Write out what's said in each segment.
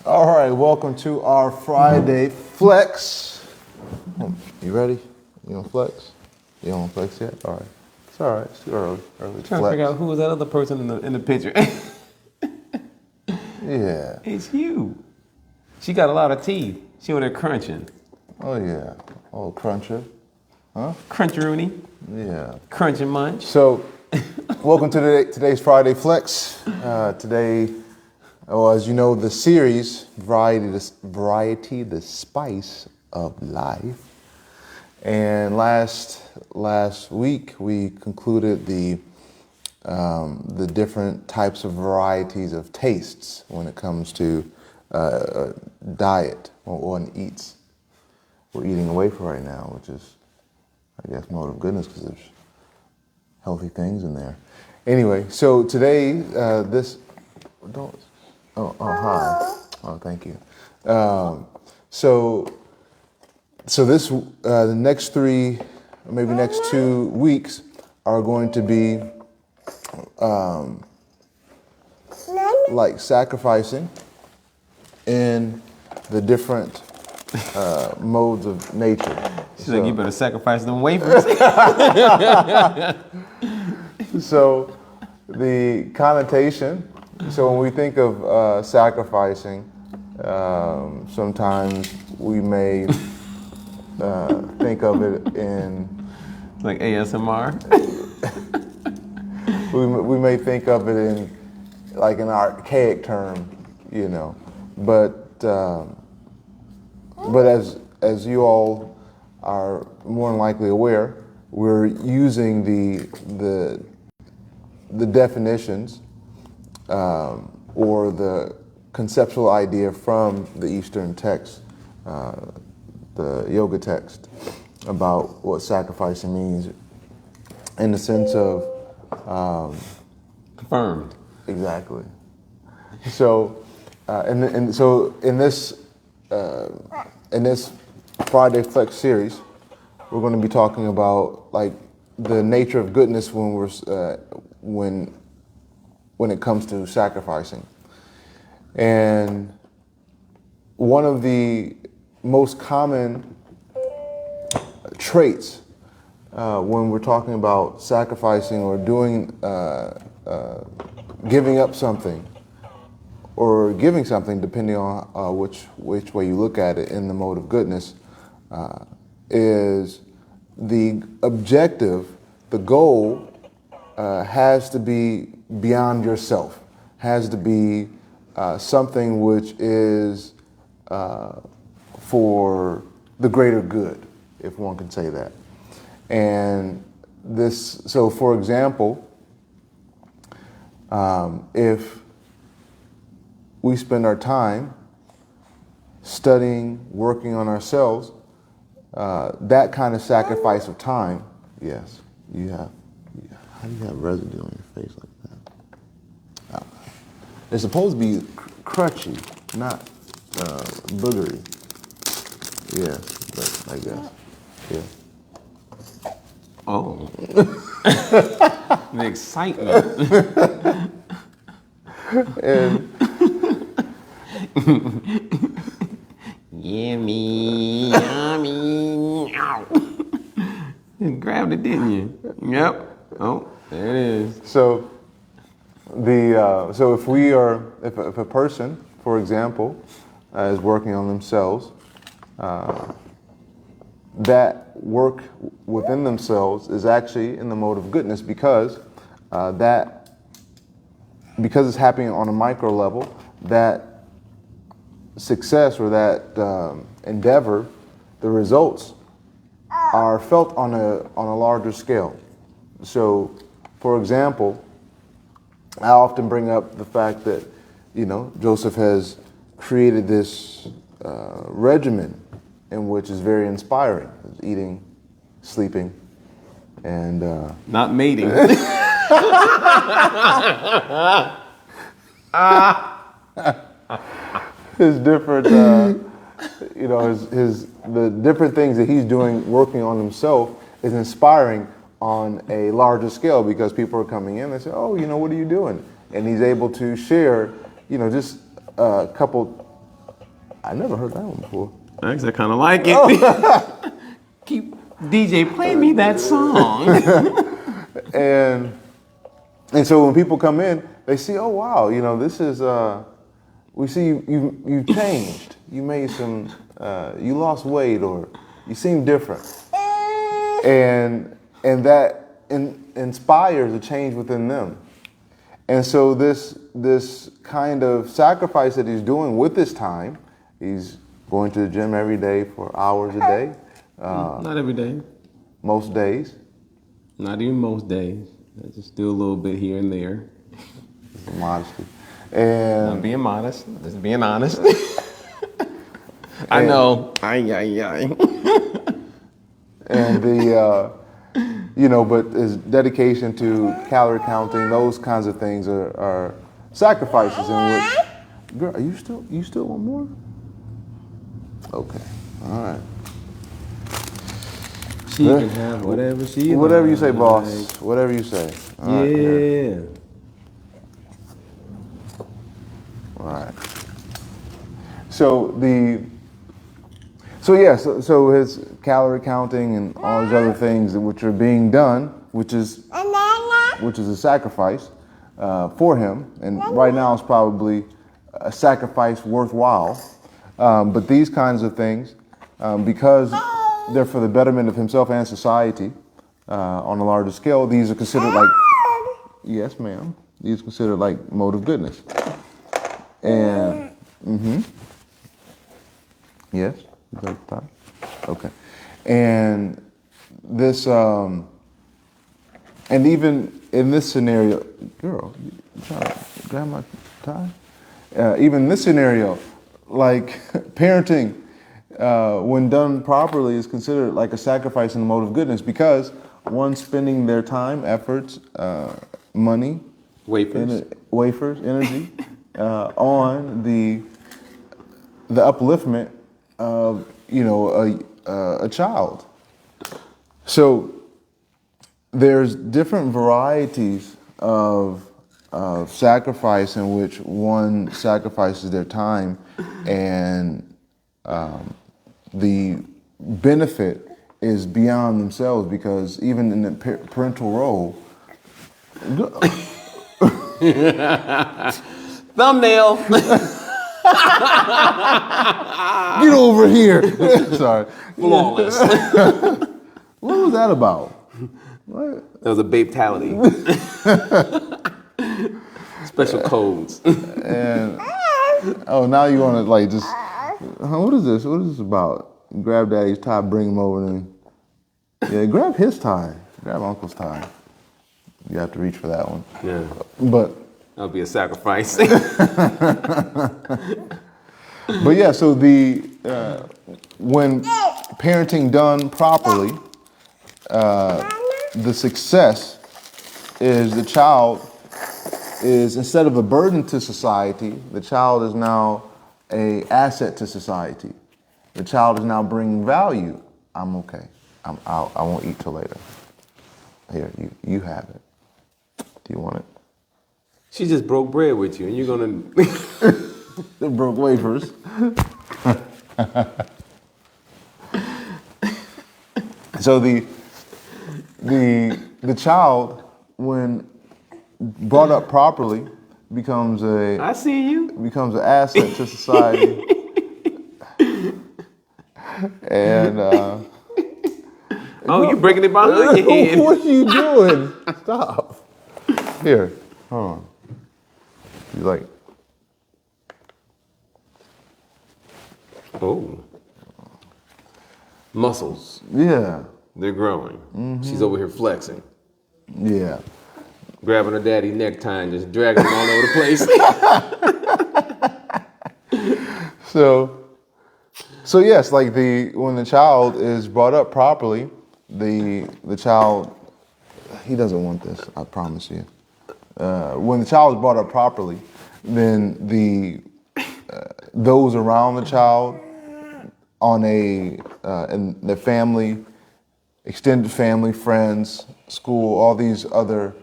All right, welcome to our Friday flex. You ready? You want flex? You don't want flex yet? All right. It's all right. It's too early. Early to Trying to flex. figure out who was that other person in the picture. Yeah. It's you. She got a lot of teeth. She over there crunching. Oh yeah. Oh, cruncher. Huh? Crunch-a-rooney. Yeah. Crunch and munch. So, welcome to today's Friday flex. Today, as you know, the series variety, the spice of life. And last week we concluded the different types of varieties of tastes when it comes to diet or one eats. We're eating away from right now, which is, I guess, mode of goodness because there's healthy things in there. Anyway, so today hi. Oh, thank you. So this the next 3, or maybe next 2 weeks are going to be like sacrificing in the different modes of nature. She's like, you better sacrifice them wafers. So the connotation, so when we think of sacrificing, sometimes we may think of it in Like ASMR. we may think of it in like an archaic term, you know, but as you all are more than likely aware, we're using the definitions or the conceptual idea from the Eastern text, the yoga text, about what sacrificing means in the sense of Confirmed. exactly. So, so in this Friday Flex series, we're going to be talking about like the nature of goodness when it comes to sacrificing. And one of the most common traits when we're talking about sacrificing or doing giving up something or giving something, depending on which way you look at it in the mode of goodness, is the objective, the goal has to be beyond yourself, has to be something which is for the greater good, if one can say that. And this, so for example, if we spend our time studying, working on ourselves, that kind of sacrifice of time, yes, you have. How do you have residue on your face like that? It's supposed to be crutchy, not boogery. Yeah, but I guess, yeah. Oh. The excitement. And Yummy, yummy. Ow. You grabbed it, didn't you? Yep. Oh, there it is. so so if a person, for example, is working on themselves, that work within themselves is actually in the mode of goodness because it's happening on a micro level, that success or that endeavor, the results are felt on a larger scale. So, for example, I often bring up the fact that, you know, Joseph has created this regimen in which is very inspiring. Eating, sleeping, and Not mating. his different, you know, the different things that he's doing, working on himself, is inspiring on a larger scale because people are coming in and say, "Oh, you know, what are you doing?" And he's able to share, you know, just a couple I never heard that one before. Actually, I kind of like it. Keep DJ, play me that song. And so when people come in, they see, oh wow, this is we see you changed. You made some you lost weight, or you seem different. And that inspires a change within them. And so this kind of sacrifice that he's doing with his time, he's going to the gym every day for hours a day. Not every day. Most days. Not even most days. I just do a little bit here and there. Modesty. And I'm being modest. Just being honest. I know. Aye. And but his dedication to calorie counting, those kinds of things are sacrifices in which. Girl, are you still want more? Okay, all right. She can have whatever she Whatever you say, likes. boss. Whatever you say. All right, Yeah. All right. So his calorie counting and all these other things which are being done, which is a sacrifice for him, and right now it's probably a sacrifice worthwhile. But these kinds of things, because they're for the betterment of himself and society on a larger scale, these are considered like, yes, ma'am, these are considered like mode of goodness. And, yes, is that the time? Okay. And this, and even in this scenario, girl, you trying to grab my tie? Even in this scenario, like parenting, when done properly, is considered like a sacrifice in the mode of goodness, because one's spending their time, efforts, money, wafers, energy, on the upliftment of a child. So there's different varieties of sacrifice in which one sacrifices their time, and the benefit is beyond themselves, because even in the parental role. Thumbnail. Get over here. Sorry. Flawless. What was that about? What? That was a babetality. Special codes. And now you want to just. What is this? What is this about? Grab daddy's tie, bring him over, and grab his tie. Grab uncle's tie. You have to reach for that one. Yeah. But that would be a sacrifice. But yeah, so when parenting done properly, the success is the child is, instead of a burden to society, the child is now an asset to society. The child is now bringing value. I'm okay. I won't eat till later. Here, you have it. Do you want it? She just broke bread with you, and you're gonna. They broke wafers. So the child, when brought up properly, becomes an asset to society. And you breaking it behind your head. What are you doing? Stop. Here, hold on. You like? Oh. Muscles. Yeah. They're growing. Mm-hmm. She's over here flexing. Yeah. Grabbing her daddy's necktie and just dragging him all over the place. So yes, like when the child is brought up properly, the child, he doesn't want this, I promise you. When the child is brought up properly, then those around the child, in the family, extended family, friends, school, all these other.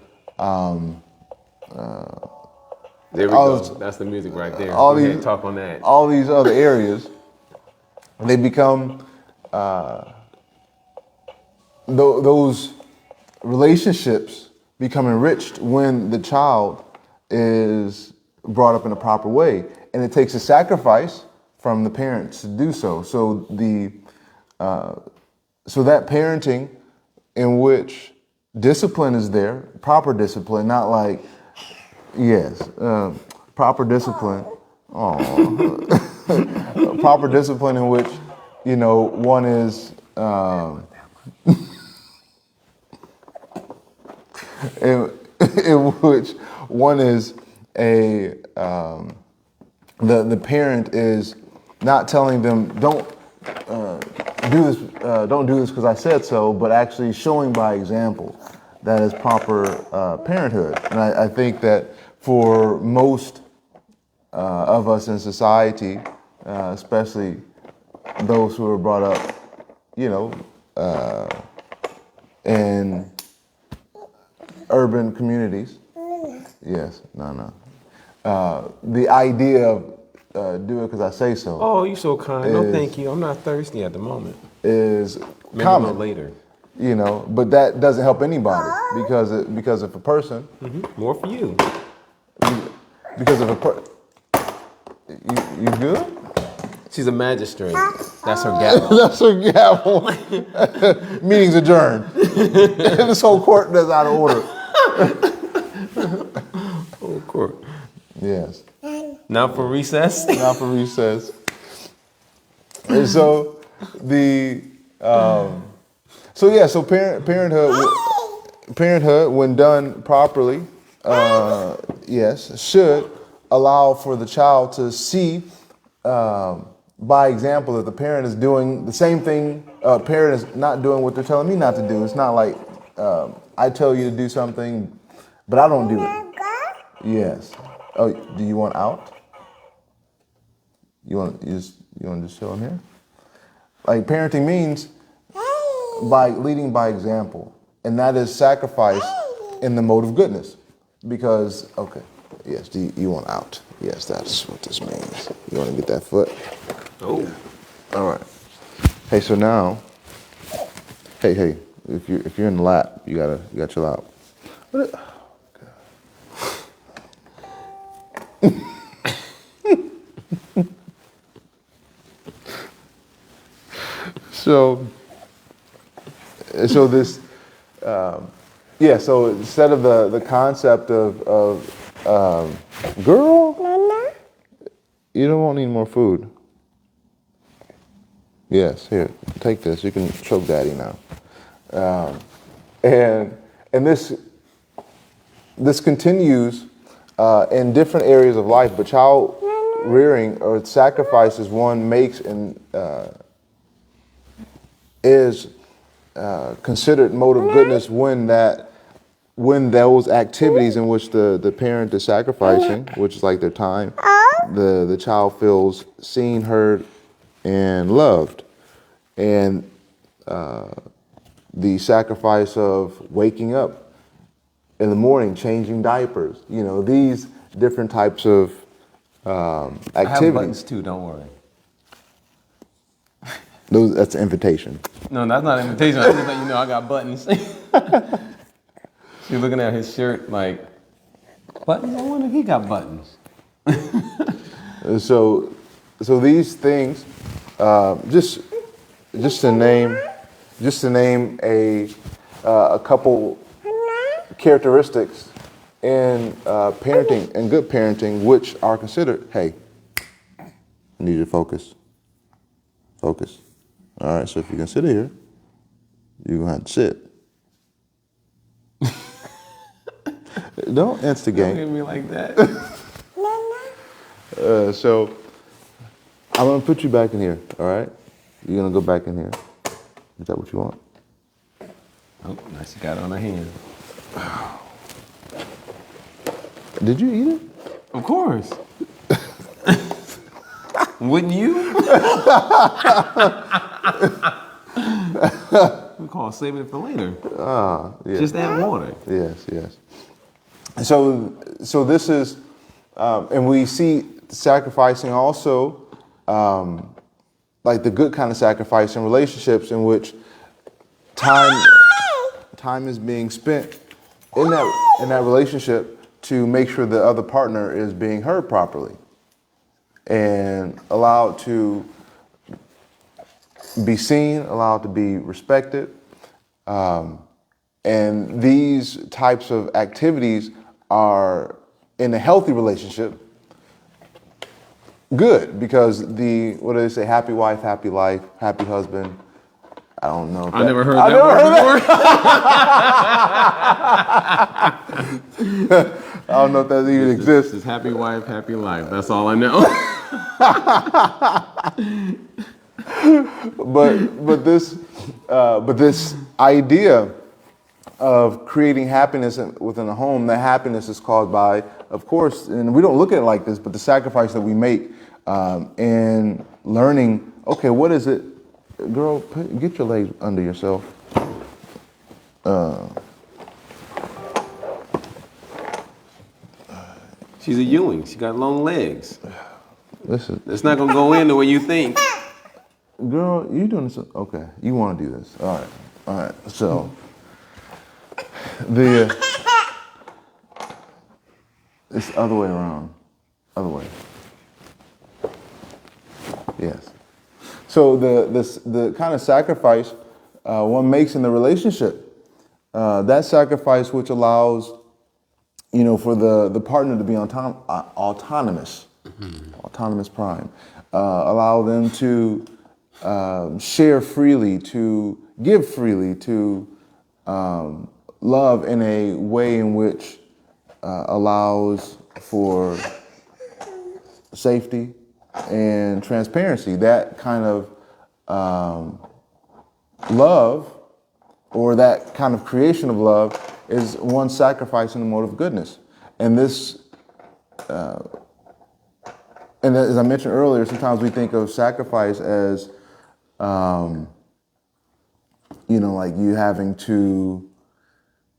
There we go. That's the music right there. Go ahead, talk on that. All these other areas they become those relationships become enriched when the child is brought up in a proper way, and it takes a sacrifice from the parents to do so. So that parenting in which discipline is there, proper discipline, not like proper discipline. Proper discipline in which one is. In which one is the parent is not telling them don't do this because I said so, but actually showing by example. That is proper parenthood, and I think that for most of us in society, especially those who are brought up, in urban communities. Yes, no. The idea of do it because I say so. Oh, you're so kind. No, thank you. I'm not thirsty at the moment. Is maybe common a little later. But that doesn't help anybody because if a person. More for you. Because if you good? She's a magistrate. That's her gavel. That's her gavel. Meeting's adjourned. This whole court is out of order. Whole court. Yes. Now for recess. Now for recess. And so parenthood when done properly, should allow for the child to see by example that the parent is doing the same thing. Parent is not doing what they're telling me not to do. It's not like I tell you to do something, but I don't do it. Yes. Oh, do you want out? You want to just chill in here? Like parenting means by leading by example, and that is sacrifice in the mode of goodness. Because yes, you want out? Yes, that's what this means. You want to get that foot? Oh, yeah. All right. Hey, so now, hey, if you're in the lap, you gotta chill out. So this, so instead of the concept of girl, you don't want any more food. Yes, here, take this. You can choke daddy now. And this continues in different areas of life, but child rearing or sacrifices one makes and is considered mode of goodness when those activities in which the parent is sacrificing, which is like their time, the child feels seen, heard, and loved. And the sacrifice of waking up in the morning, changing diapers, these different types of activities. I have buttons too, don't worry. That's an invitation. No, that's not an invitation. I just let you know I got buttons. She's looking at his shirt like, buttons? I wonder if he got buttons. So these things, just to name a couple characteristics in parenting and good parenting, which are considered. Hey, I need you to focus. Focus. All right. So if you can sit here, you're gonna have to sit. Don't instigate. Don't hit me like that. So I'm gonna put you back in here. All right. You're gonna go back in here. Is that what you want? Oh, now she got it on her hand. Did you eat it? Of course. Wouldn't you? We call saving it for later. Yeah. Just add water. Yes. So this is, and we see sacrificing also, like the good kind of sacrifice in relationships in which time is being spent in that relationship to make sure the other partner is being heard properly and allowed to be seen, allowed to be respected. And these types of activities are, in a healthy relationship, good, because what do they say? Happy wife, happy life, happy husband. I don't know. I never heard that before. I don't know if that even exists. It's happy wife, happy life. That's all I know. But this idea of creating happiness within a home, that happiness is caused by, of course, and we don't look at it like this, but the sacrifice that we make in learning, okay, what is it? Girl, get your legs under yourself. She's a Ewing. She got long legs. Listen. It's not going to go in the way you think. Girl, you doing this? Okay, you want to do this. All right. So, it's the other way around. Other way. Yes. So the kind of sacrifice one makes in the relationship, that sacrifice which allows, for the partner to be autonomous, autonomous prime, allow them to share freely, to give freely, to love in a way in which allows for safety and transparency. That kind of love, or that kind of creation of love, is one sacrifice in the mode of goodness. And this, and as I mentioned earlier, sometimes we think of sacrifice as, like you having to,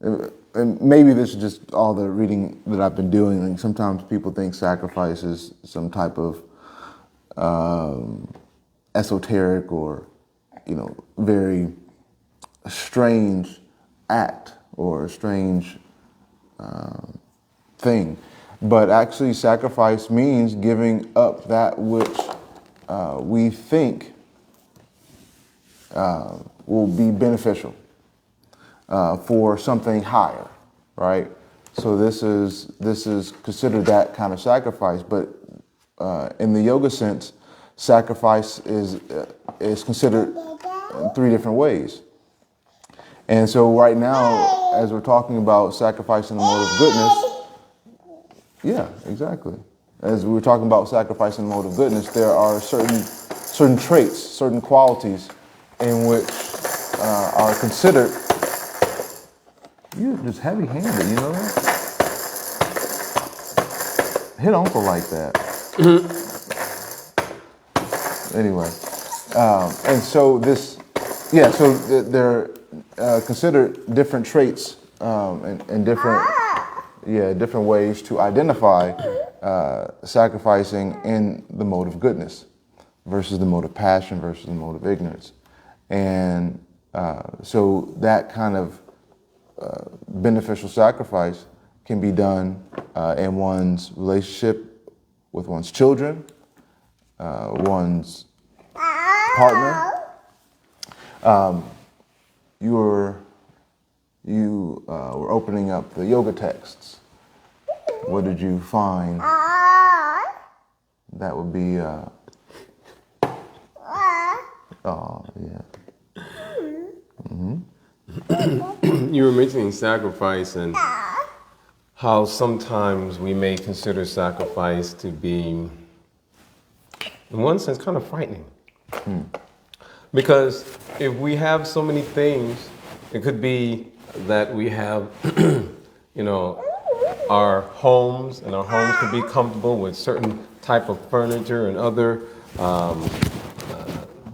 and maybe this is just all the reading that I've been doing. And sometimes people think sacrifice is some type of esoteric or, very strange act or a strange thing. But actually, sacrifice means giving up that which we think will be beneficial for something higher, right? So this is considered that kind of sacrifice. But in the yoga sense, sacrifice is considered in three different ways. And so right now, as we're talking about sacrificing the mode of goodness, yeah, exactly. As we're talking about sacrificing the mode of goodness, there are certain traits, certain qualities in which are considered. You're just heavy-handed, you know that? Hit uncle like that. Anyway, and so they're considered different traits and different ways to identify sacrificing in the mode of goodness versus the mode of passion versus the mode of ignorance. And so that kind of beneficial sacrifice can be done in one's relationship with one's children, one's partner. You were opening up the yoga texts. What did you find? That would be, oh, yeah. Mm-hmm. You were mentioning sacrifice and how sometimes we may consider sacrifice to be, in one sense, kind of frightening. Because if we have so many things, it could be that we have, our homes, and our homes could be comfortable with certain type of furniture and other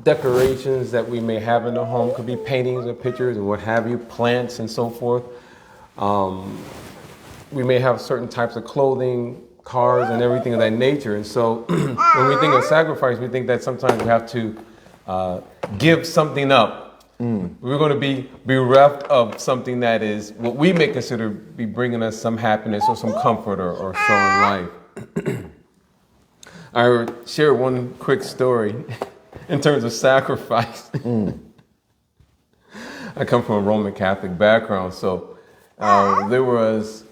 decorations that we may have in the home. Could be paintings or pictures and what have you, plants and so forth. We may have certain types of clothing, cars, and everything of that nature. And so when we think of sacrifice, we think that sometimes we have to give something up. We're going to be bereft of something that is what we may consider be bringing us some happiness or some comfort or so in life. I would share one quick story in terms of sacrifice. I come from a Roman Catholic background, so there was,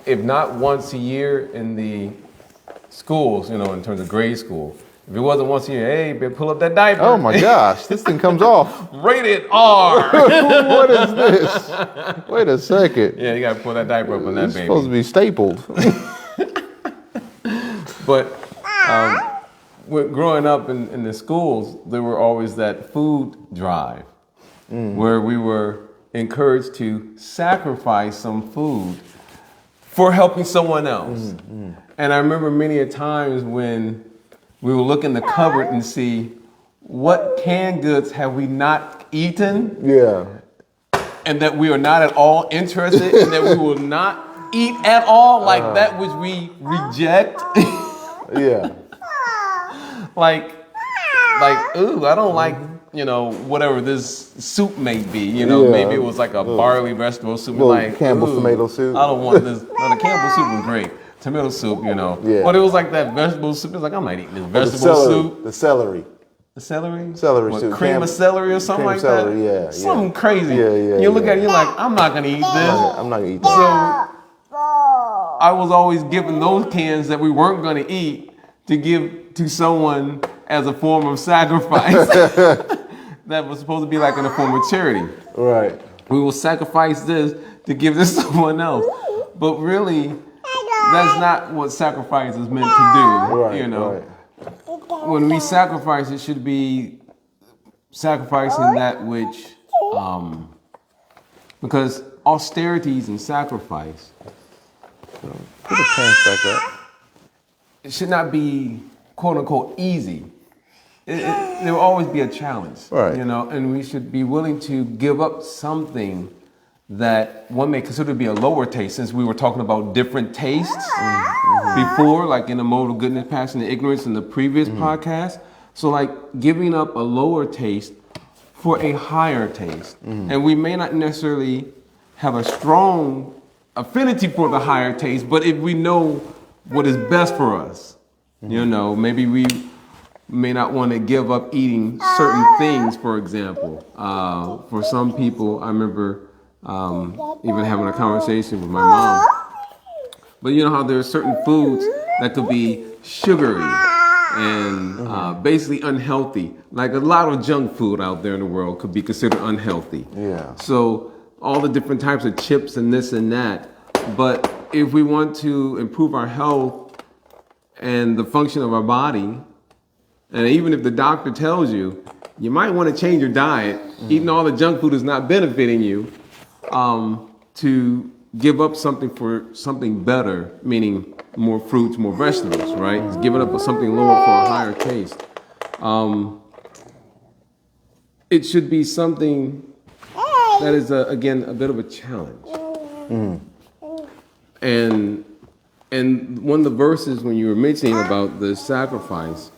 if not once a year in the schools, in terms of grade school, if it wasn't once a year, hey, better pull up that diaper. Oh my gosh, this thing comes off. Rated R. What is this? Wait a second. Yeah, you got to pull that diaper up on that It's baby. supposed to be stapled. But growing up in the schools, there were always that food drive where we were encouraged to sacrifice some food for helping someone else. And I remember many a times when we would look in the cupboard and see what canned goods have we not eaten Yeah. and that we are not at all interested and that we will not eat at all, like that which we reject. Yeah. like, ooh, I don't like, whatever this soup may be. Yeah. Maybe it was like a barley vegetable soup. Little Like Campbell's ooh, tomato soup. I don't want this. No, the Campbell's soup was great. Tomato soup, Yeah. But it was like that vegetable soup. It was like, I'm not eating this The vegetable celery. soup. The celery. The celery? Celery What, soup. cream of celery or something cream like celery, that? yeah, Something yeah. crazy. Yeah, You look yeah. at it, you're like, I'm not going to eat this. I'm not gonna eat that. So I was always given those cans that we weren't going to eat to give to someone as a form of sacrifice. That was supposed to be like in a form of charity. Right. We will sacrifice this to give this to someone else. But really, that's not what sacrifice is meant to do. Right. Right. When we sacrifice, it should be sacrificing that which, because austerities and sacrifice, Put the pants back up. it should not be quote unquote easy. There will always be a challenge, Right. and we should be willing to give up something that one may consider to be a lower taste, since we were talking about different tastes before, like in the mode of goodness, passion, and ignorance in the previous podcast. So like giving up a lower taste for a higher taste. And we may not necessarily have a strong affinity for the higher taste, but if we know what is best for us, maybe we may not want to give up eating certain things, for example. For some people, I remember even having a conversation with my mom. But you know how there are certain foods that could be sugary and basically unhealthy. Like a lot of junk food out there in the world could be considered unhealthy. Yeah. So all the different types of chips and this and that. But if we want to improve our health and the function of our body, and even if the doctor tells you, you might want to change your diet, eating all the junk food is not benefiting you, to give up something for something better, meaning more fruits, more vegetables, right? It's giving up something lower for a higher taste. It should be something that is, again, a bit of a challenge. And one of the verses when you were mentioning about the sacrifice,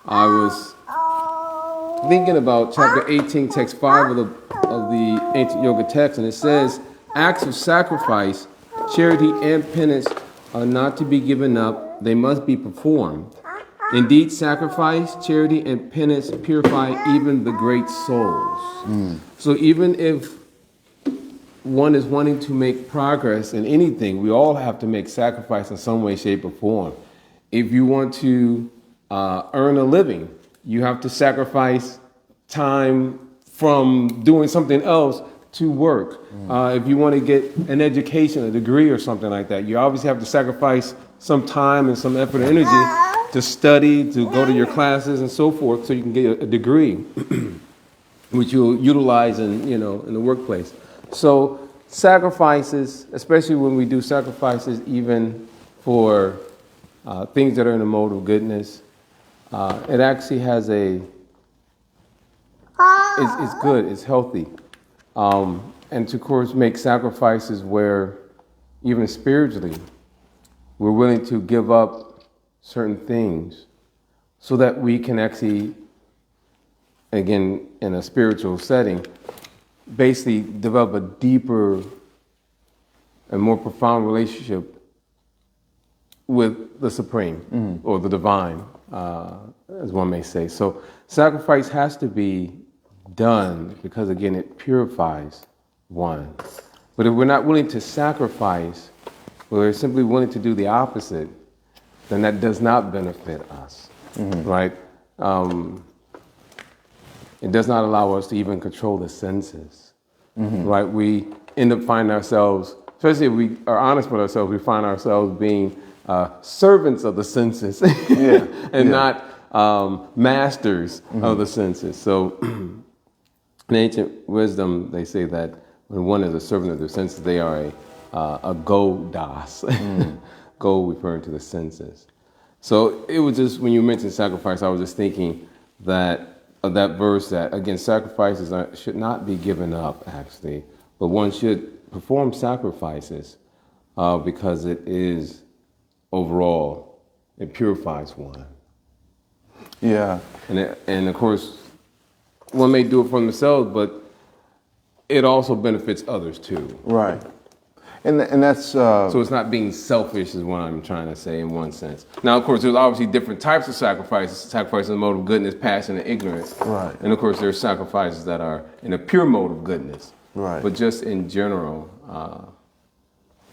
I was thinking about chapter 18, text 5 of the ancient yoga text, and it says, acts of sacrifice, charity, and penance are not to be given up, they must be performed. Indeed, sacrifice, charity, and penance purify even the great souls. So even if one is wanting to make progress in anything, we all have to make sacrifice in some way, shape, or form. If you want to earn a living, you have to sacrifice time from doing something else to work. If you want to get an education, a degree or something like that, you obviously have to sacrifice some time and some effort and energy to study, to go to your classes and so forth, so you can get a degree, which you'll utilize in the workplace. So sacrifices, especially when we do sacrifices even for things that are in the mode of goodness, it actually has it's good, it's healthy. And to, of course, make sacrifices where, even spiritually, we're willing to give up certain things so that we can actually again, in a spiritual setting, basically develop a deeper and more profound relationship with the Supreme or the Divine, as one may say. So sacrifice has to be done because, again, it purifies one. But if we're not willing to sacrifice, we're simply willing to do the opposite, then that does not benefit us, right? It does not allow us to even control the senses, right? We end up finding ourselves, especially if we are honest with ourselves, we find ourselves being servants of the senses and not masters of the senses. So in ancient wisdom, they say that when one is a servant of their senses, they are a go-das, go referring to the senses. So it was just, when you mentioned sacrifice, I was just thinking that of that verse that, again, sacrifices should not be given up, actually, but one should perform sacrifices because it is, overall, it purifies one. Yeah. And of course, one may do it for themselves, but it also benefits others too. Right. And that's... So it's not being selfish is what I'm trying to say in one sense. Now, of course, there's obviously different types of sacrifices. Sacrifices in the mode of goodness, passion, and ignorance. Right. And of course, there's sacrifices that are in a pure mode of goodness. Right. But just in general,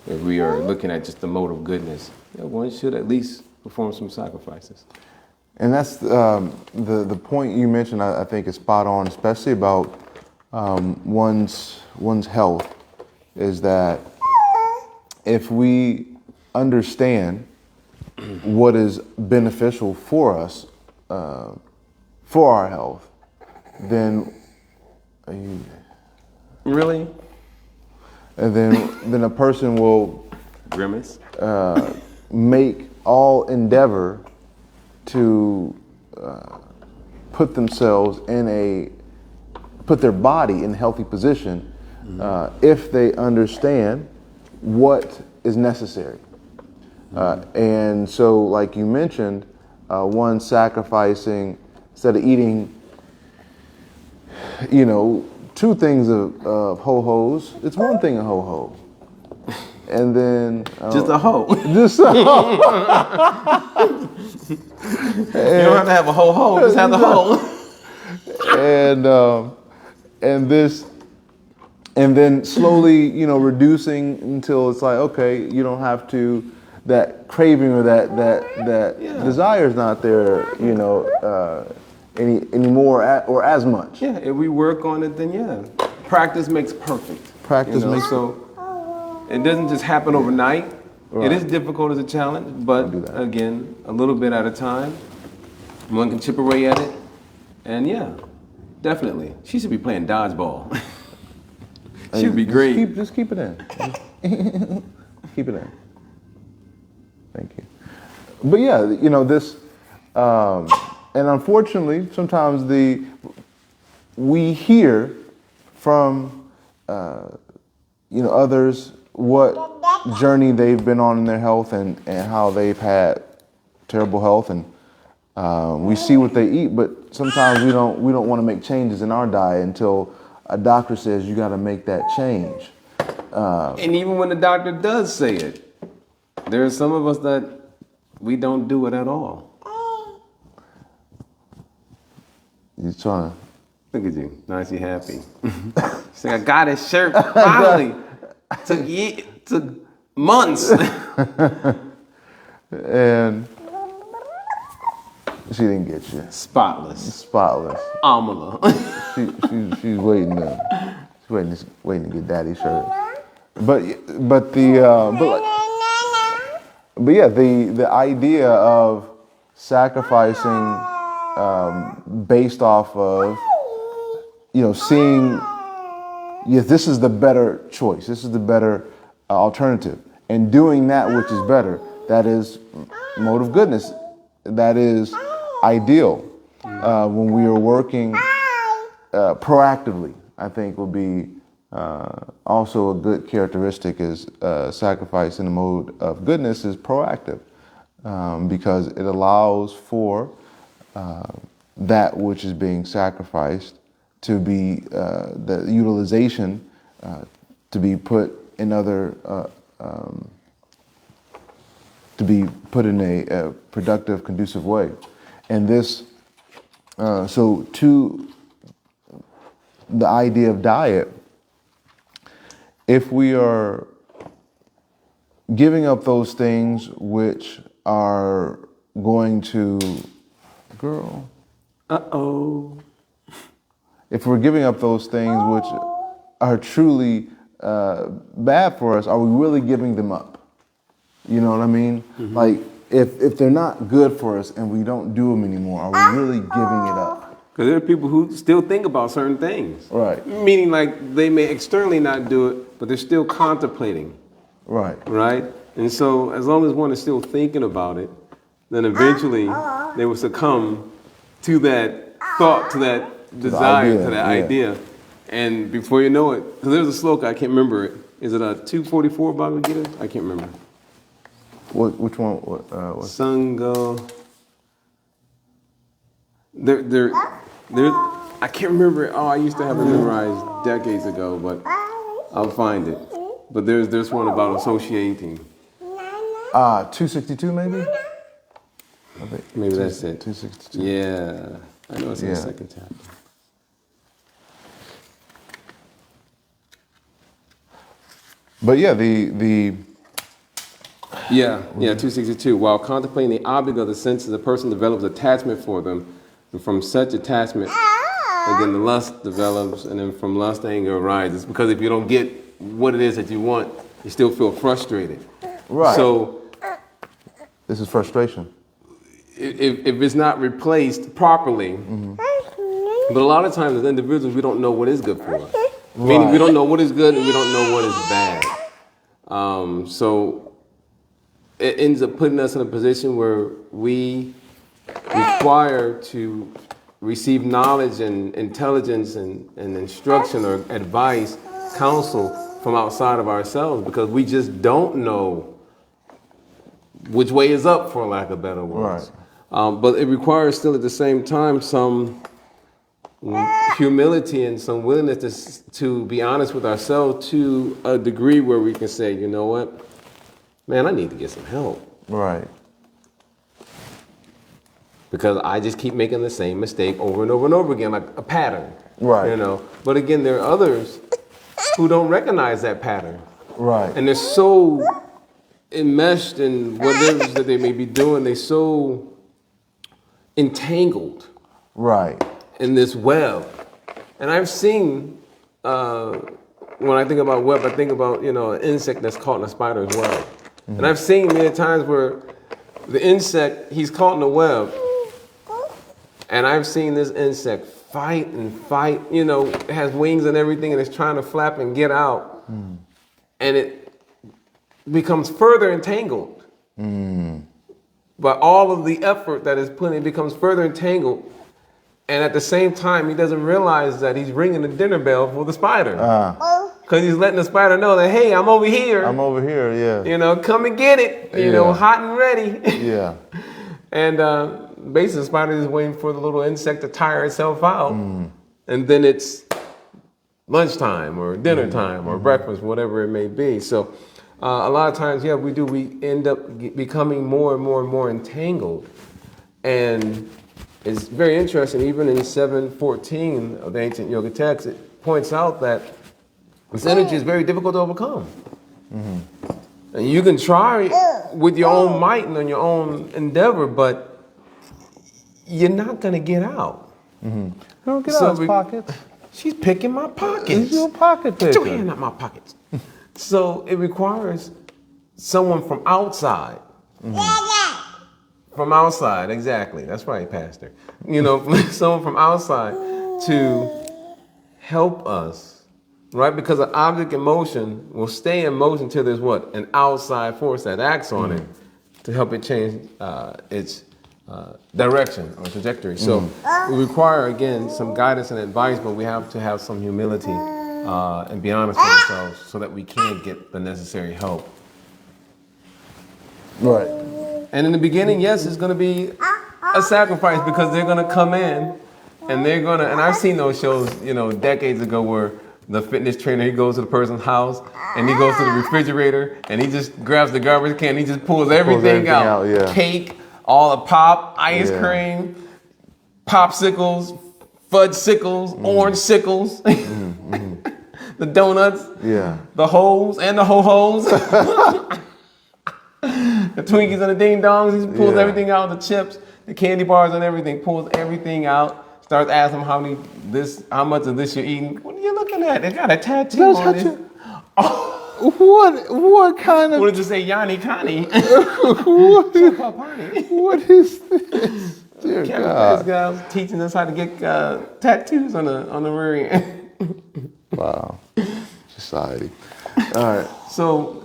if we are looking at just the mode of goodness, one should at least perform some sacrifices. And that's the point you mentioned, I think is spot on, especially about one's health, is that if we understand what is beneficial for us, for our health, then Really? and then a person will Grimace? make all endeavor to put their body in a healthy position if they understand what is necessary. And so, like you mentioned, one sacrificing, instead of eating, two things of ho-hos, it's one thing of ho-ho. And then... just a hoe. Just a hoe. You don't have to have a whole hoe, just have the hoe. And then slowly, reducing until it's like, okay, you don't have to, that craving or that desire is not there, anymore or as much. Yeah, if we work on it, then practice makes perfect. Practice makes so it doesn't just happen overnight. Right. It is difficult as a challenge, but again, a little bit at a time. One can chip away at it, and definitely, she should be playing dodgeball. She would be great. Just keep it in. Keep it in. Thank you. But this, and unfortunately, sometimes we hear from, others what journey they've been on in their health and how they've had terrible health, and we see what they eat, but sometimes we don't want to make changes in our diet until a doctor says you got to make that change. And even when the doctor does say it, there are some of us that we don't do it at all. You trying to... Look at you, nice, you happy. She's like, I got his shirt finally. Took months. And she didn't get you. Spotless. Amala. She's waiting to get daddy's shirt. But the idea of sacrificing based off of seeing this is the better choice, this is the better alternative, and doing that which is better, that is mode of goodness, that is ideal. When we are working proactively, I think will be also a good characteristic is sacrifice in the mode of goodness is proactive, because it allows for that which is being sacrificed to be the utilization to be put in other to be put in a productive, conducive way. And this, so to the idea of diet, if we are giving up those things which are going to, girl. Uh-oh. If we're giving up those things which are truly bad for us, are we really giving them up? You know what I mean? Mm-hmm. Like, if they're not good for us and we don't do them anymore, are we really giving it up? Because there are people who still think about certain things. Right. Meaning like they may externally not do it, but they're still contemplating. Right. Right? And so as long as one is still thinking about it, then eventually they will succumb to that thought, to that desire, to that idea. And before you know it, because there's a sloka, I can't remember it. Is it a 244 Bhagavad Gita? I can't remember. Which one? Sangha. I can't remember it. Oh, I used to have it memorized decades ago, but I'll find it. But there's one about associating. 262 maybe? I think Maybe that's it. 262. Yeah. I know it's in the second chapter. But yeah, the 262. While contemplating the object of the senses, the person develops attachment for them. And from such attachment, again, the lust develops, and then from lust, anger arises. Because if you don't get what it is that you want, you still feel frustrated. Right. So this is frustration. If it's not replaced properly, but a lot of times as individuals, we don't know what is good for us. Meaning we don't know what is good and we don't know what is bad. So it ends up putting us in a position where we require to receive knowledge and intelligence and instruction or advice, counsel from outside of ourselves, because we just don't know which way is up, for lack of better words. Right. But it requires still at the same time some humility and some willingness to be honest with ourselves to a degree where we can say, you know what, man, I need to get some help. Right. Because I just keep making the same mistake over and over and over again, like a pattern. Right. You know. But again, there are others who don't recognize that pattern. Right. And they're so enmeshed in whatever it is that they may be doing, they're so entangled. Right. In this web. And I've seen, when I think about web, I think about, an insect that's caught in a spider's web. Mm-hmm. And I've seen many times where the insect, he's caught in a web, and I've seen this insect fight and fight, it has wings and everything, and it's trying to flap and get out. Mm. And it becomes further entangled. Mm. By all of the effort that is put in, it becomes further entangled. And at the same time, he doesn't realize that he's ringing the dinner bell for the spider. Because he's letting the spider know that, hey, I'm over here. I'm over here, yeah. Come and get it, hot and ready. Yeah. And basically, the spider is waiting for the little insect to tire itself out. Mm. And then it's lunchtime or dinner time or breakfast, whatever it may be. So a lot of times, we end up becoming more and more and more entangled. And it's very interesting, even in 7:14 of the ancient yoga text, it points out that this energy is very difficult to overcome. Mm-hmm. And you can try with your own might and on your own endeavor, but you're not going to get out. Mm-hmm. Don't get out of pockets. She's picking my pockets. It's your pocket picker. Get your hand out my pockets. So it requires someone from outside. Mm-hmm. From outside, exactly. That's right, Pastor. Someone from outside to help us, right? Because an object in motion will stay in motion till there's what? An outside force that acts on it to help it change its direction or trajectory. So we require, again, some guidance and advice, but we have to have some humility and be honest with ourselves so that we can get the necessary help. Right. And in the beginning, yes, it's going to be a sacrifice because they're gonna come in and they're gonna, and I've seen those shows, decades ago where the fitness trainer, he goes to the person's house and he goes to the refrigerator and he just grabs the garbage can, he just pulls everything out. Yeah. Cake, all the pop, ice Yeah. cream, popsicles, fudge sickles, orange sickles, the donuts, Yeah. the hoes and the ho-hos, the Twinkies and the ding dongs. He pulls Yeah. everything out, the chips, the candy bars and everything, pulls everything out, starts asking them how much of this you're eating. What are you looking at? They got a tattoo on it. What kind of? What did you say, Yanni Connie? What is this? Dear Kevin God. This guy was teaching us how to get tattoos on the rear end. Wow. Society. All right. So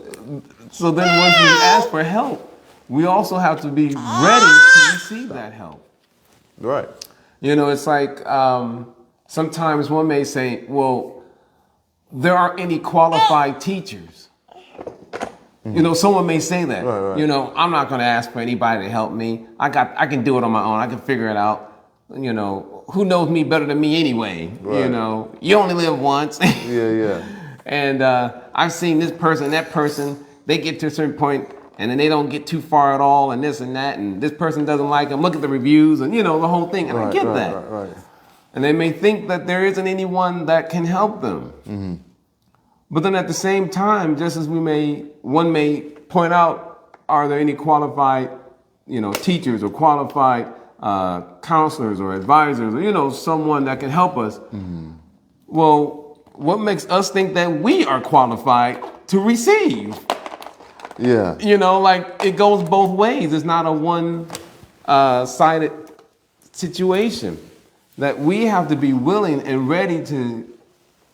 then once we ask for help, we also have to be ready to receive that help. Right. It's like sometimes one may say, well, there aren't any qualified teachers. Someone may say that. Right. I'm not going to ask for anybody to help me. I can do it on my own. I can figure it out. Who knows me better than me anyway? Right. You only live once. Yeah. And I've seen this person, that person, they get to a certain point and then they don't get too far at all and this and that. And this person doesn't like them. Look at the reviews and, the whole thing. And I get that. Right. And they may think that there isn't anyone that can help them. Mm-hmm. But then at the same time, just as one may point out, are there any qualified, teachers or qualified counselors or advisors or, someone that can help us? Mm-hmm. Well, what makes us think that we are qualified to receive? Yeah. Like it goes both ways. It's not a one-sided situation. That we have to be willing and ready to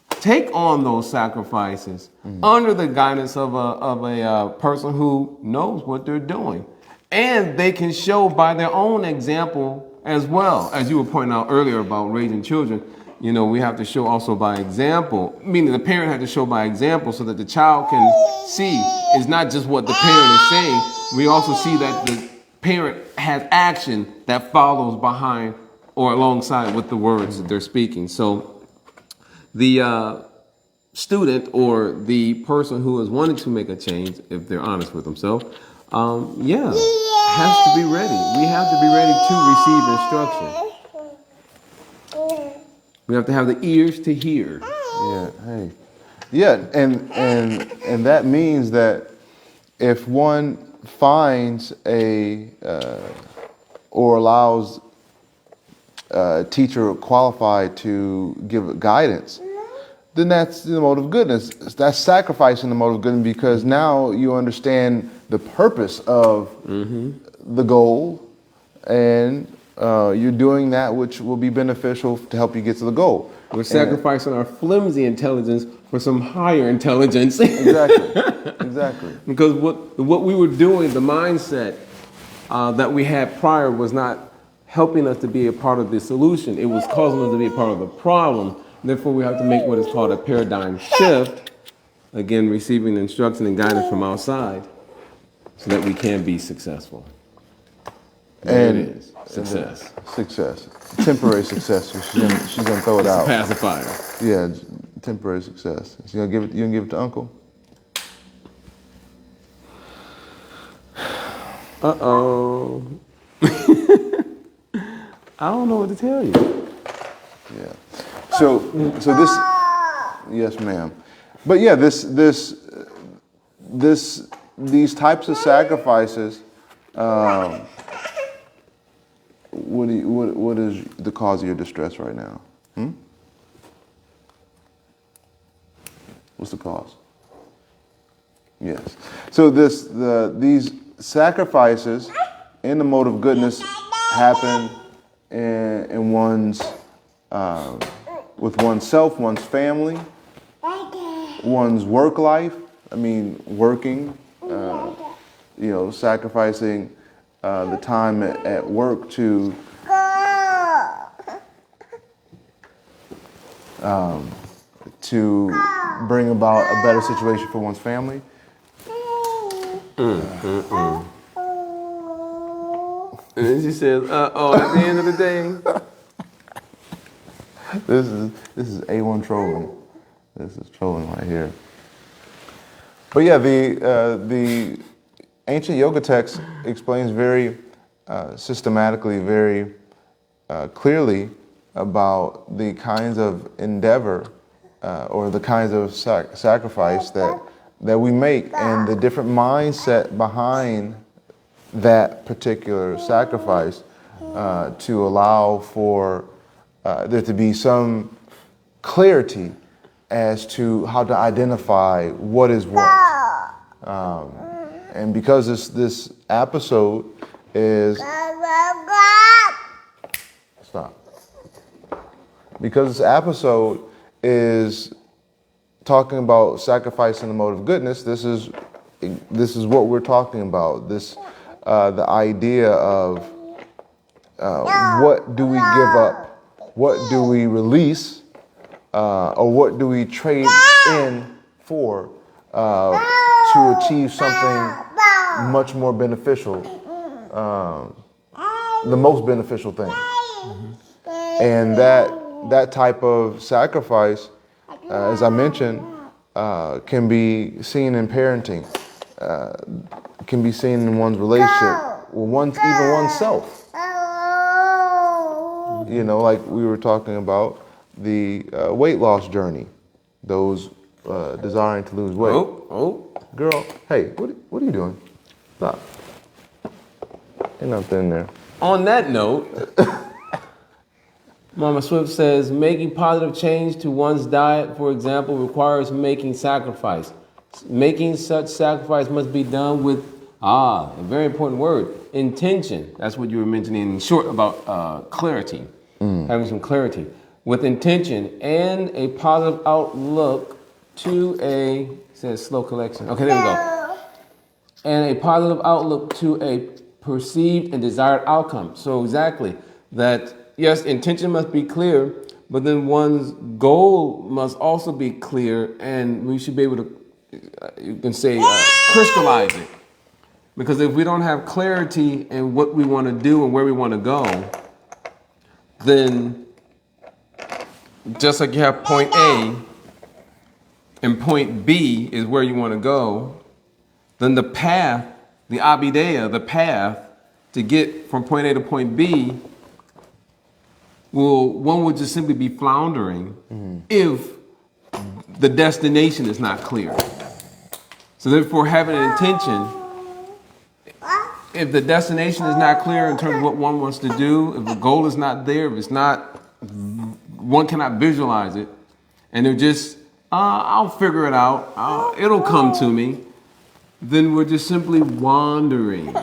take on those sacrifices under the guidance of a person who knows what they're doing. And they can show by their own example as well. As you were pointing out earlier about raising children, we have to show also by example, meaning the parent has to show by example so that the child can see it's not just what the parent is saying. We also see that the parent has action that follows behind or alongside with the words that they're speaking. So the student or the person who is wanting to make a change, if they're honest with themselves, has to be ready. We have to be ready to receive instruction. We have to have the ears to hear. Yeah. Hey. Yeah, and that means that if one finds or allows a teacher qualified to give guidance, then that's the mode of goodness. That's sacrificing the mode of goodness because now you understand the purpose of the goal, and you're doing that which will be beneficial to help you get to the goal. We're sacrificing our flimsy intelligence for some higher intelligence. Exactly. Because what we were doing, the mindset that we had prior was not helping us to be a part of the solution. It was causing us to be a part of the problem. Therefore, we have to make what is called a paradigm shift. Again, receiving instruction and guidance from outside so that we can be successful. There it is. Success. Success. Temporary success. She's gonna throw it out. Pacifier. Yeah, temporary success. You gonna give it to Uncle? Uh-oh. I don't know what to tell you. Yeah. So this, yes, ma'am. But yeah, these types of sacrifices. What is the cause of your distress right now? What's the cause? Yes. So these sacrifices in the mode of goodness happen in one's with oneself, one's family, one's work life. I mean, working. Sacrificing the time at work to bring about a better situation for one's family. And then she says, "Oh, at the end of the day." This is A1 trolling. This is trolling right here. But yeah, the ancient yoga text explains very systematically, very clearly about the kinds of endeavor or the kinds of sacrifice that we make, and the different mindset behind that particular sacrifice to allow for there to be some clarity as to how to identify what is what. And because this episode is stop. Because this episode is talking about sacrifice in the mode of goodness, this is what we're talking about. This the idea of what do we give up, what do we release, or what do we trade in for to achieve something much more beneficial, the most beneficial thing. And that type of sacrifice, as I mentioned, can be seen in parenting, can be seen in one's relationship, even oneself. You know, like we were talking about the weight loss journey, those desiring to lose weight. Oh. Girl, hey, what are you doing? Stop. Ain't nothing in there. On that note, Mama Swift says, making positive change to one's diet, for example, requires making sacrifice. Making such sacrifice must be done with, a very important word, intention. That's what you were mentioning in short about clarity, having some clarity. With intention and a positive outlook to it says slow collection. Okay, there we go. And a positive outlook to a perceived and desired outcome. So exactly that, yes, intention must be clear, but then one's goal must also be clear, and we should be able to, you can say, crystallize it. Because if we don't have clarity in what we want to do and where we want to go, then just like you have point A and point B is where you want to go, then the path, the abidea, the path to get from point A to point B, one would just simply be floundering if the destination is not clear. So therefore, having an intention, if the destination is not clear in terms of what one wants to do, if the goal is not there, if it's not, one cannot visualize it, and they're just, I'll figure it out, it'll come to me, then we're just simply wandering,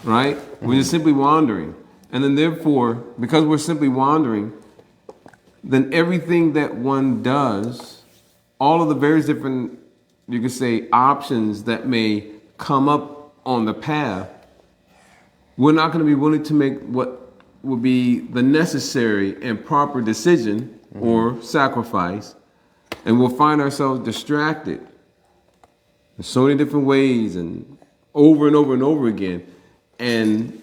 right? We're just simply wandering. And then therefore, because we're simply wandering, then everything that one does, all of the various different, you could say, options that may come up on the path, we're not going to be willing to make what would be the necessary and proper decision or sacrifice, and we'll find ourselves distracted in so many different ways and over and over and over again. And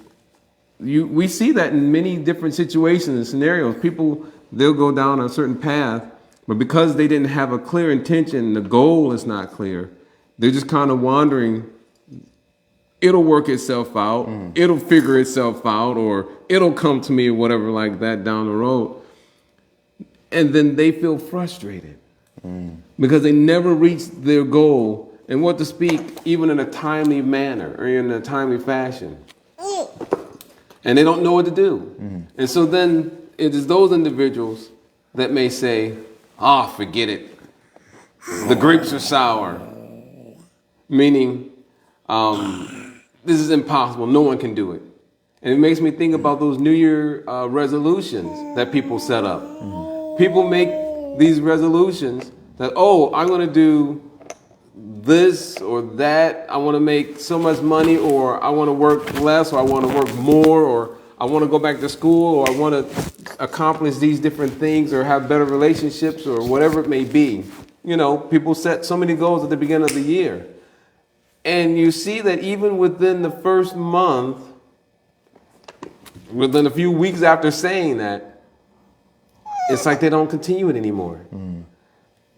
we see that in many different situations and scenarios. People, they'll go down a certain path, but because they didn't have a clear intention, the goal is not clear, they're just kind of wandering. It'll work itself out, it'll figure itself out, or it'll come to me or whatever like that down the road. And then they feel frustrated because they never reached their goal, and what to speak, even in a timely manner or in a timely fashion. And they don't know what to do. And so then it is those individuals that may say, forget it. The grapes are sour. Meaning, this is impossible. No one can do it. And it makes me think about those New Year resolutions that people set up. People make these resolutions that, I'm going to do this or that. I want to make so much money, or I want to work less, or I want to work more, or I want to go back to school, or I want to accomplish these different things, or have better relationships, or whatever it may be. You know, people set so many goals at the beginning of the year. And you see that even within the first month, within a few weeks after saying that, it's like they don't continue it anymore.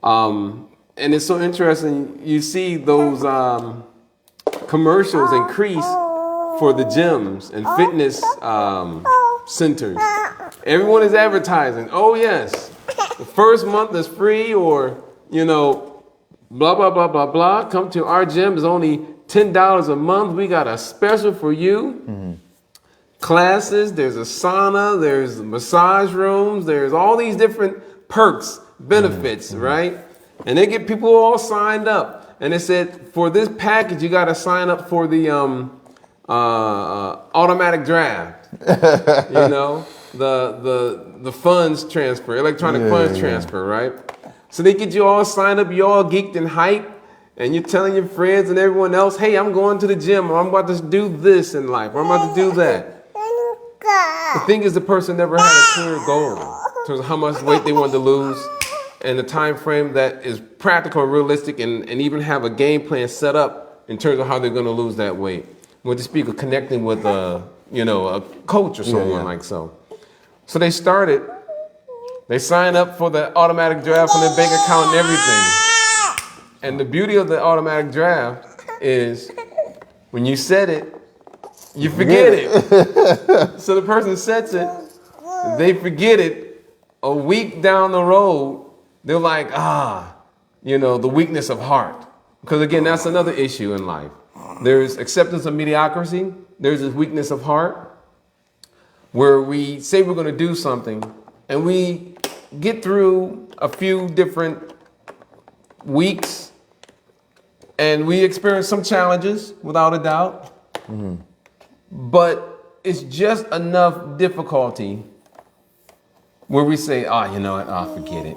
And it's so interesting. You see those commercials increase for the gyms and fitness centers. Everyone is advertising. Oh yes, the first month is free, or blah blah blah blah blah. Come to our gym. It's only $10 a month. We got a special for you. Classes. There's a sauna. There's massage rooms. There's all these different perks, benefits, right? And they get people all signed up. And they said, for this package, you got to sign up for the automatic draft. The funds transfer, electronic funds transfer, right? So they get you all signed up, you all geeked and hyped, and you're telling your friends and everyone else, hey, I'm going to the gym, or I'm about to do this in life, or I'm about to do that. The thing is, the person never had a clear goal in terms of how much weight they wanted to lose, and the time frame that is practical and realistic, and even have a game plan set up in terms of how they're going to lose that weight. With the speak of connecting with a coach or someone like so. So they signed up for the automatic draft on their bank account and everything. And the beauty of the automatic draft is when you set it, you forget it. So the person sets it, they forget it. A week down the road, they're like, the weakness of heart. Because again, that's another issue in life. There's acceptance of mediocrity. There's this weakness of heart where we say we're going to do something and we get through a few different weeks and we experience some challenges without a doubt. But it's just enough difficulty where we say, forget it.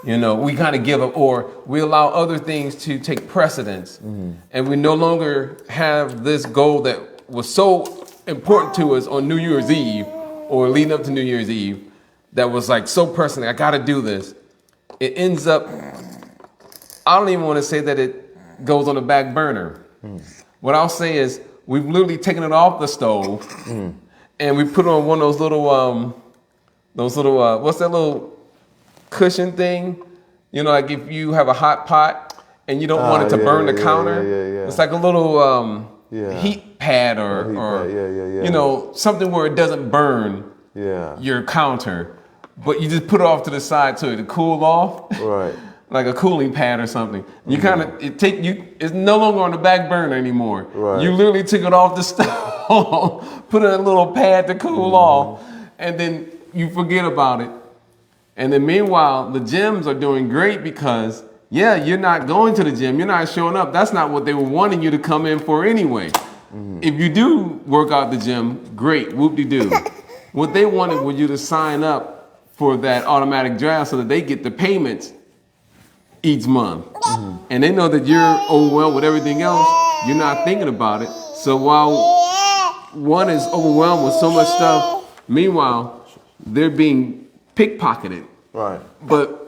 We kind of give up, or we allow other things to take precedence. And we no longer have this goal that was so important to us on New Year's Eve or leading up to New Year's Eve that was like so personal. I got to do this. It ends up, I don't even want to say that it goes on the back burner. What I'll say is we've literally taken it off the stove and we put it on one of those little, what's that little cushion thing? Like if you have a hot pot and you don't want it to burn the counter. It's like a little heat pad or something where it doesn't burn your counter, but you just put it off to the side so it to cool off. Right. Like a cooling pad or something. You it's no longer on the back burner anymore. Right. You literally took it off the stove, put it in a little pad to cool off, and then you forget about it. And then meanwhile, the gyms are doing great because, you're not going to the gym. You're not showing up. That's not what they were wanting you to come in for anyway. If you do work out the gym, great, whoop-de-doo. What they wanted was you to sign up for that automatic draft so that they get the payments each month. And they know that you're overwhelmed with everything else. You're not thinking about it. So while one is overwhelmed with so much stuff, meanwhile, they're being pickpocketed, right? But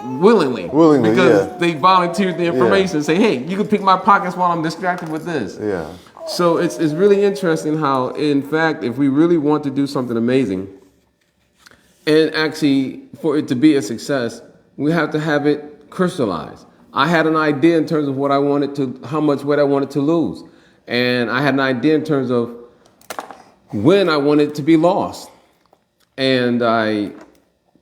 willingly, because they volunteered the information and say, hey, you can pick my pockets while I'm distracted with this. So it's really interesting how, in fact, if we really want to do something amazing, and actually for it to be a success, we have to have it crystallized. I had an idea in terms of how much weight I wanted to lose, and I had an idea in terms of when I wanted to be lost. And I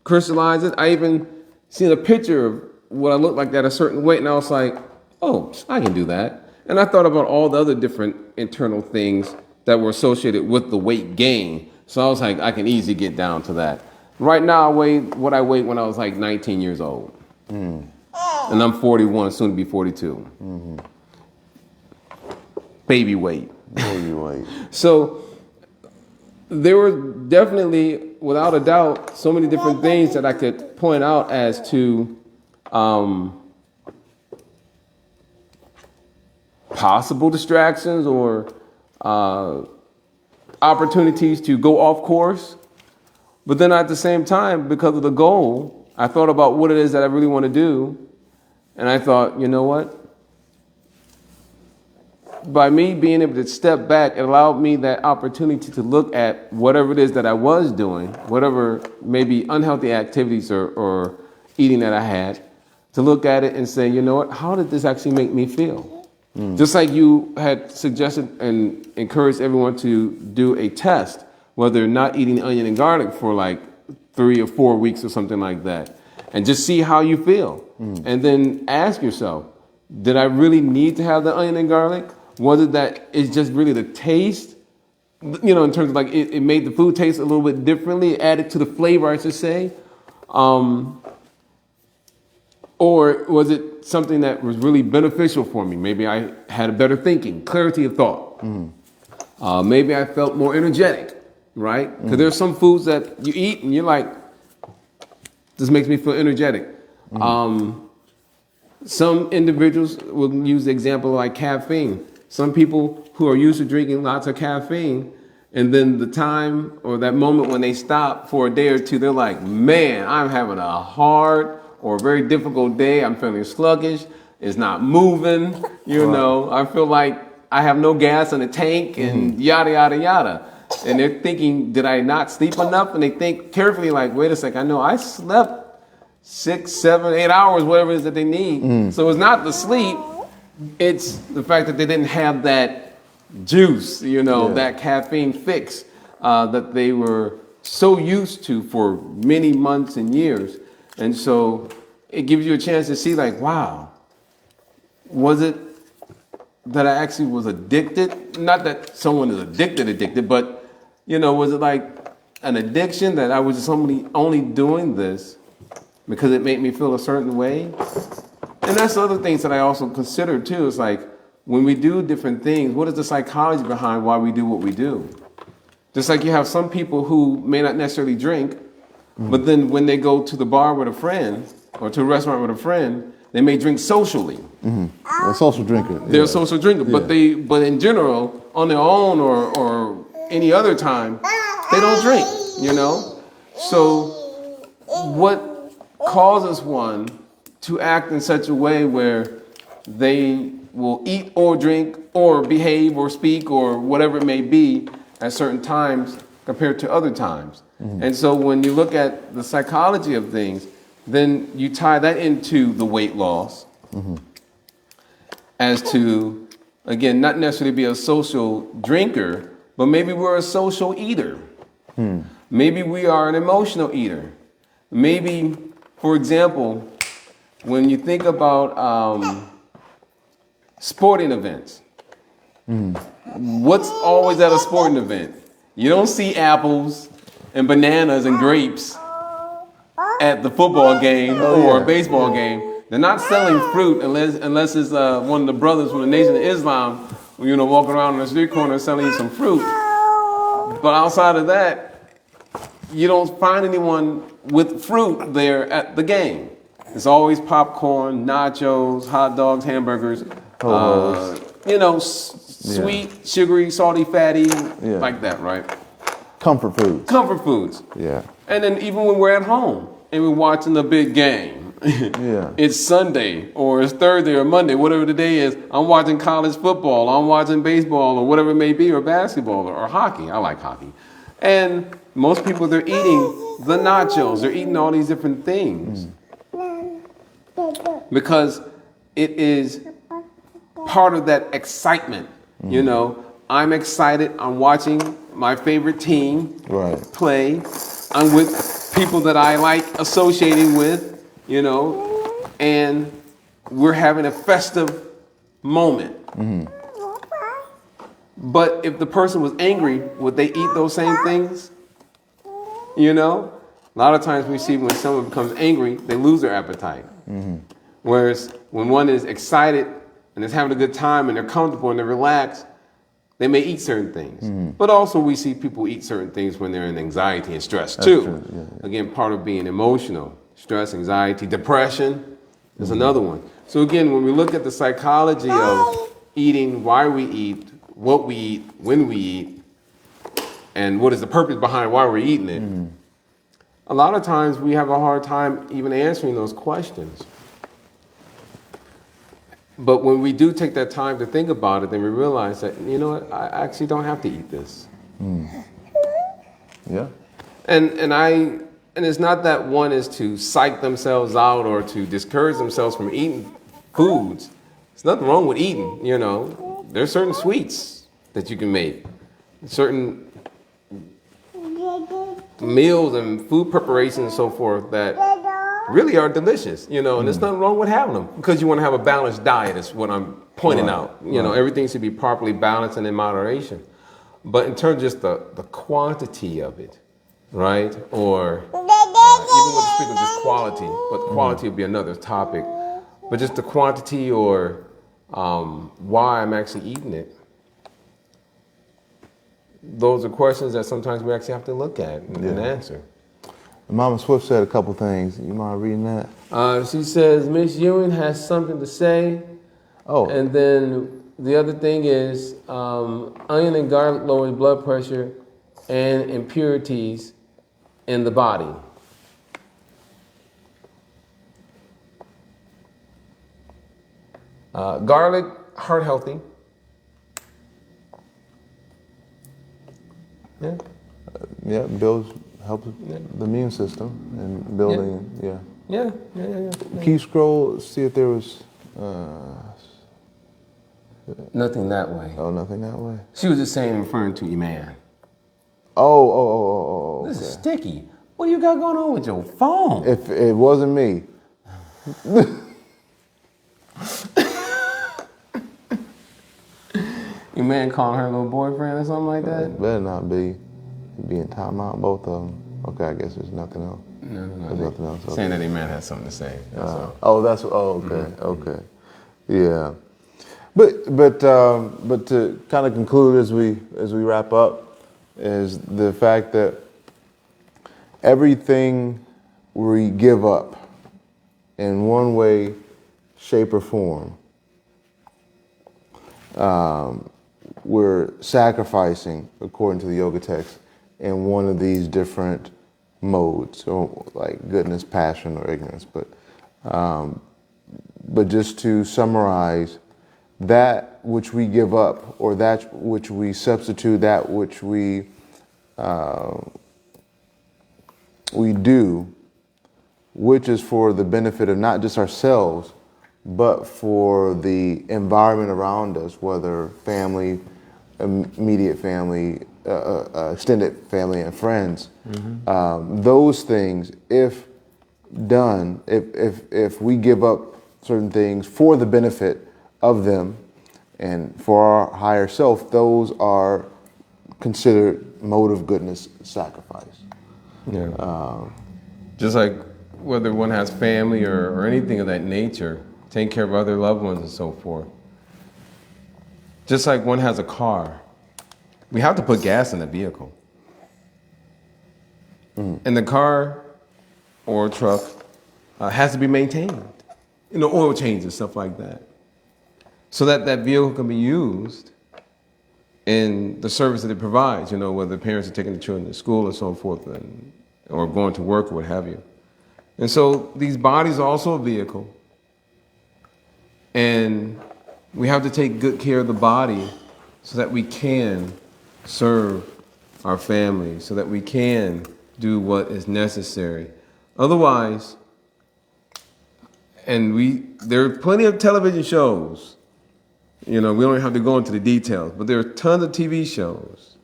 crystallized it. I even seen a picture of what I looked like at a certain weight, and I was like, oh, I can do that. And I thought about all the other different internal things that were associated with the weight gain. So I was like, I can easily get down to that. Right now, I weigh what I weighed when I was like 19 years old. And I'm 41, soon to be 42. Baby weight. So there were definitely, without a doubt, so many different things that I could point out as to possible distractions or opportunities to go off course. But then at the same time, because of the goal, I thought about what it is that I really want to do. And I thought, you know what? by me being able to step back, it allowed me that opportunity to look at whatever it is that I was doing, whatever maybe unhealthy activities or eating that I had, to look at it and say, you know what, how did this actually make me feel? Just like you had suggested and encouraged everyone to do a test, whether not eating onion and garlic for like 3 or 4 weeks or something like that, and just see how you feel. And then ask yourself, did I really need to have the onion and garlic? Was it that it's just really the taste, you know, in terms of like it made the food taste a little bit differently, added to the flavor, I should say? Or was it something that was really beneficial for me? Maybe I had a better thinking, clarity of thought. Maybe I felt more energetic, right? Because there's some foods that you eat and you're like, this makes me feel energetic. Some individuals will use the example like caffeine. Some people who are used to drinking lots of caffeine, and then the time or that moment when they stop for a day or two, they're like, man, I'm having a hard or very difficult day. I'm feeling sluggish. It's not moving. You know, I feel like I have no gas in the tank and yada, yada, yada. And they're thinking, did I not sleep enough? And they think carefully like, wait a second, I know I slept 6, 7, 8 hours, whatever it is that they need. So it's not the sleep. It's the fact that they didn't have that juice, you know, that caffeine fix that they were so used to for many months and years. And so it gives you a chance to see like, wow, was it that I actually was addicted? Not that someone is addicted, but, you know, was it like an addiction that I was just only doing this because it made me feel a certain way? And that's the other things that I also consider too. Is like when we do different things, what is the psychology behind why we do what we do? Just like you have some people who may not necessarily drink, but then when they go to the bar with a friend or to a restaurant with a friend, they may drink socially. A social drinker. They're a social drinker, but in general, on their own or any other time, they don't drink, you know? So what causes one to act in such a way where they will eat or drink or behave or speak or whatever it may be at certain times compared to other times? And so when you look at the psychology of things, then you tie that into the weight loss as to, again, not necessarily be a social drinker, but maybe we're a social eater. Maybe we are an emotional eater. Maybe, for example, when you think about sporting events, what's always at a sporting event? You don't see apples and bananas and grapes at the football game or a baseball game. They're not selling fruit unless it's one of the brothers from the Nation of Islam, you know, walking around on the street corner selling you some fruit. But outside of that, you don't find anyone with fruit there at the game. It's always popcorn, nachos, hot dogs, hamburgers, you know, sweet, sugary, salty, fatty, like that, right? Comfort foods. Comfort foods. Yeah. And then even when we're at home and we're watching the big game, it's Sunday or it's Thursday or Monday, whatever the day is, I'm watching college football, I'm watching baseball or whatever it may be, or basketball or hockey. I like hockey. And most people, they're eating the nachos, they're eating all these different things because it is part of that excitement. You know, I'm excited, I'm watching my favorite team play. I'm with people that I like associating with, you know, and we're having a festive moment. But if the person was angry, would they eat those same things? You know, a lot of times we see when someone becomes angry, they lose their appetite. Whereas when one is excited and is having a good time and they're comfortable and they're relaxed, they may eat certain things. But also we see people eat certain things when they're in anxiety and stress too. Again, part of being emotional. Stress, anxiety, depression is another one. So again, when we look at the psychology of eating, why we eat, what we eat, when we eat, and what is the purpose behind why we're eating it, a lot of times we have a hard time even answering those questions. But when we do take that time to think about it, then we realize that, you know what, I actually don't have to eat this. Yeah. And it's not that one is to psych themselves out or to discourage themselves from eating foods. There's nothing wrong with eating, you know. There's certain sweets that you can make, certain meals and food preparations and so forth that really are delicious, you know, and there's nothing wrong with having them because you want to have a balanced diet is what I'm pointing out. You know, everything should be properly balanced and in moderation. But in terms of just the quantity of it, right? Or even with speaking of just quality, but quality would be another topic. But just the quantity or why I'm actually eating it. Those are questions that sometimes we actually have to look at and answer. Mama Swift said a couple things. You mind reading that? She says, Miss Ewing has something to say. Oh. And then the other thing is onion and garlic lowers blood pressure and impurities in the body. Garlic, heart healthy. Yeah. Yeah, helps the immune system and building. Yeah. Can you scroll, see if there was... Nothing that way. Oh, nothing that way? She was just saying, referring to Iman. Oh. This Okay. is sticky. What do you got going on with your phone? If it wasn't me. Iman calling her little boyfriend or something like that? It better not be. Be in timeout, both of them. Okay, I guess there's nothing else. No. There's nothing else. Okay. Saying that Iman has something to say. Okay. Okay. Yeah. But to kind of conclude as we wrap up is the fact that everything we give up in one way, shape, or form, we're sacrificing, according to the yoga text, in one of these different modes, or like goodness, passion, or ignorance. But just to summarize, that which we give up, or that which we substitute, that which we do, which is for the benefit of not just ourselves, but for the environment around us, whether family, immediate family, extended family and friends. Those things, if done, if we give up certain things for the benefit of them and for our higher self, those are considered mode of goodness sacrifice. Yeah. Just like whether one has family or anything of that nature, taking care of other loved ones and so forth. Just like one has a car, we have to put gas in the vehicle. And the car or truck has to be maintained. You know, oil changes and stuff like that. So that that vehicle can be used in the service that it provides, you know, whether the parents are taking the children to school or so forth, or going to work or what have you. And so these bodies are also a vehicle. And we have to take good care of the body so that we can serve our family, so that we can do what is necessary. Otherwise, there are plenty of television shows, you know, we don't have to go into the details, but there are tons of TV shows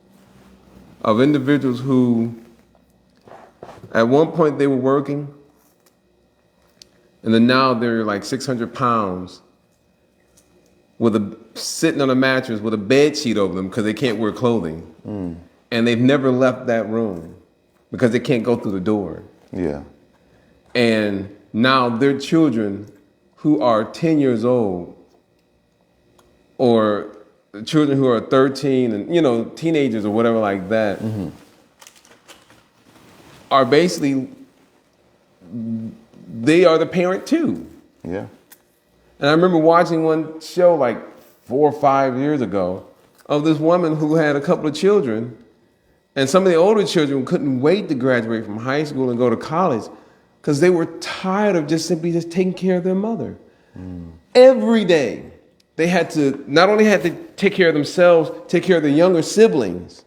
of individuals who, at one point they were working, and then now they're like 600 pounds sitting on a mattress with a bed sheet over them because they can't wear clothing. And they've never left that room because they can't go through the door. Yeah. And now their children who are 10 years old, or children who are 13 and, you know, teenagers or whatever like that, are basically, they are the parent too. Yeah. And I remember watching one show like 4 or 5 years ago of this woman who had a couple of children, and some of the older children couldn't wait to graduate from high school and go to college because they were tired of just simply taking care of their mother. Every day, they had to not only had to take care of themselves, take care of the younger siblings,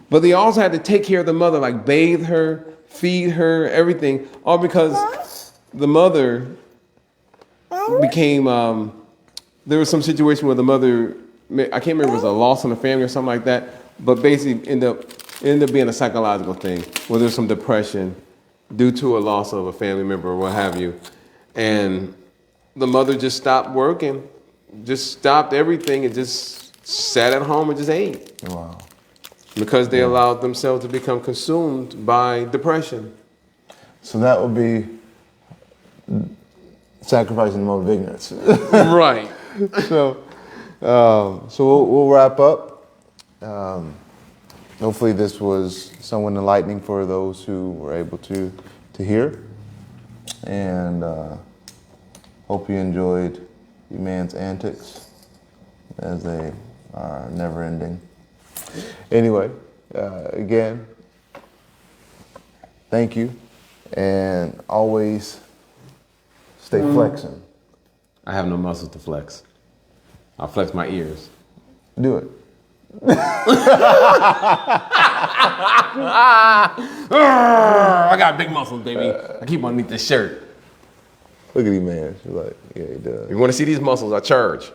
but they also had to take care of the mother, like bathe her, feed her, everything, all because the mother became. There was some situation where the mother, I can't remember if it was a loss in the family or something like that, but basically ended up being a psychological thing where there's some depression due to a loss of a family member or what have you, and the mother just stopped working, just stopped everything, and just sat at home and just ate. Wow. Because they allowed themselves to become consumed by depression. So that would be sacrificing the mode of ignorance. Right. So we'll wrap up. Hopefully this was somewhat enlightening for those who were able to hear. And hope you enjoyed you man's antics, as they are never ending. Anyway, again, thank you, and always stay flexing. I have no muscles to flex. I'll flex my ears. Do it. I got big muscles, baby. I keep underneath this shirt. Look at these man. She's like, yeah, he does. You want to see these muscles? I charge.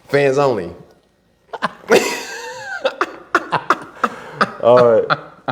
Fans only. All right.